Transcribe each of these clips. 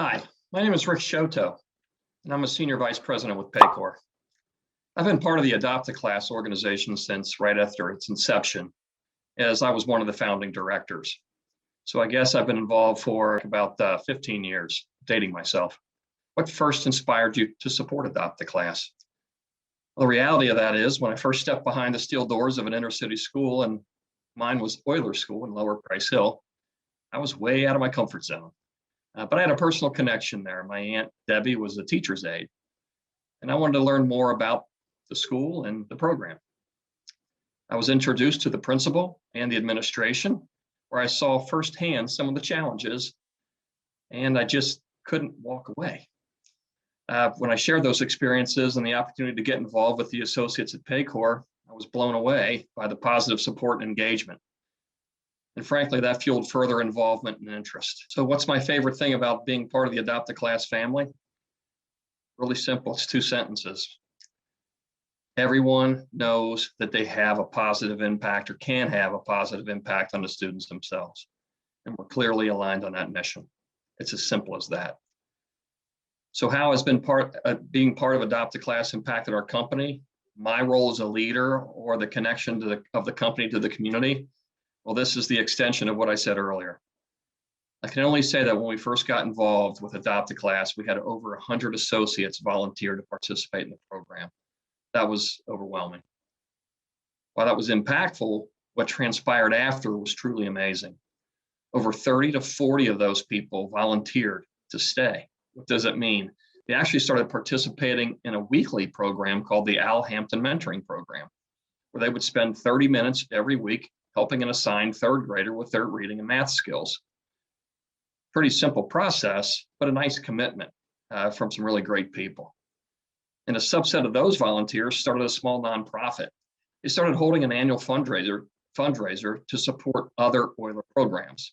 Hi, my name is Rick Chouteau, and I'm a Senior Vice President with Paycor. I've been part of the Adopt a Class organization since right after its inception, as I was one of the founding directors. So I guess I've been involved for about 15 years, dating myself. What first inspired you to support Adopt a Class? Well, the reality of that is when I first stepped behind the steel doors of an inner city school, and mine was Oyler School in Lower Price Hill, I was way out of my comfort zone. But I had a personal connection there. My Aunt Debbie was a teacher's aide, and I wanted to learn more about the school and the program. I was introduced to the principal and the administration, where I saw firsthand some of the challenges, and I just couldn't walk away. When I shared those experiences and the opportunity to get involved with the associates at Paycor, I was blown away by the positive support and engagement. And frankly, that fueled further involvement and interest. So what's my favorite thing about being part of the Adopt a Class family? Really simple, it's two sentences. Everyone knows that they have a positive impact or can have a positive impact on the students themselves. And we're clearly aligned on that mission. It's as simple as that. So how has being part of Adopt a Class impacted our company? My role as a leader or the connection of the company to the community? Well, this is the extension of what I said earlier. I can only say that when we first got involved with Adopt a Class, we had over 100 associates volunteer to participate in the program. That was overwhelming. While that was impactful, what transpired after was truly amazing. Over 30 to 40 of those people volunteered to stay. What does it mean? They actually started participating in a weekly program called the Al Hampton Mentoring Program, where they would spend 30 minutes every week helping an assigned third grader with their reading and math skills. Pretty simple process, but a nice commitment from some really great people. And a subset of those volunteers started a small nonprofit. They started holding an annual fundraiser to support other Oyler programs,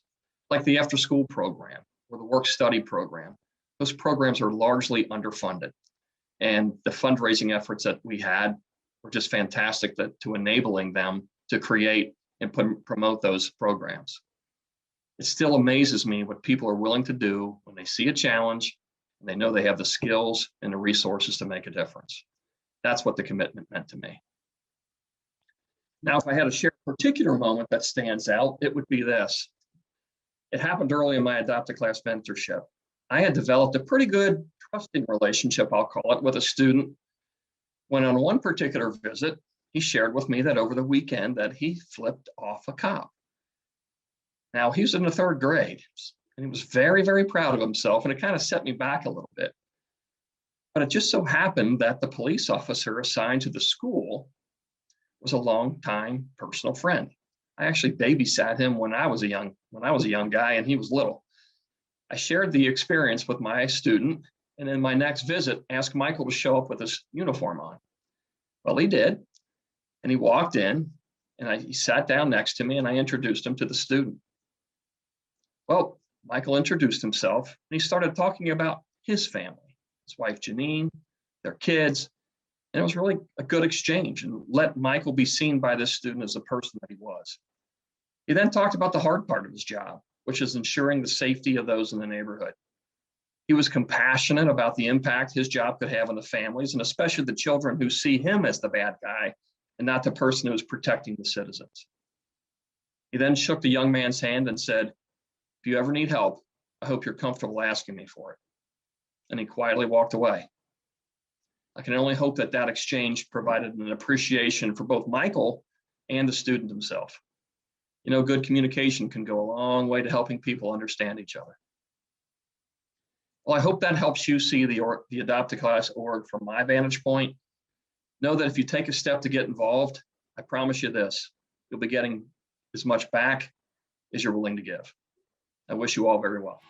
like the after-school program or the work-study program. Those programs are largely underfunded. And the fundraising efforts that we had were just fantastic to enabling them to create and promote those programs. It still amazes me what people are willing to do when they see a challenge and they know they have the skills and the resources to make a difference. That's what the commitment meant to me. Now, if I had to share a particular moment that stands out, it would be this. It happened early in my Adopt a Class mentorship. I had developed a pretty good trusting relationship, I'll call it, with a student when on one particular visit, he shared with me that over the weekend that he flipped off a cop. Now, he was in the third grade, and he was very, very proud of himself, and it kind of set me back a little bit. But it just so happened that the police officer assigned to the school was a longtime personal friend. I actually babysat him when I was a young guy, and he was little. I shared the experience with my student, and in my next visit, asked Michael to show up with his uniform on. Well, he did. And he walked in and he sat down next to me and I introduced him to the student. Well, Michael introduced himself and he started talking about his family, his wife, Janine, their kids. And it was really a good exchange and let Michael be seen by this student as the person that he was. He then talked about the hard part of his job, which is ensuring the safety of those in the neighborhood. He was compassionate about the impact his job could have on the families and especially the children who see him as the bad guy and not the person who is protecting the citizens. He then shook the young man's hand and said, "If you ever need help, I hope you're comfortable asking me for it." And he quietly walked away. I can only hope that that exchange provided an appreciation for both Michael and the student himself. You know, good communication can go a long way to helping people understand each other. Well, I hope that helps you see the Adopt a Class org from my vantage point. Know that if you take a step to get involved, I promise you this, you'll be getting as much back as you're willing to give. I wish you all very well.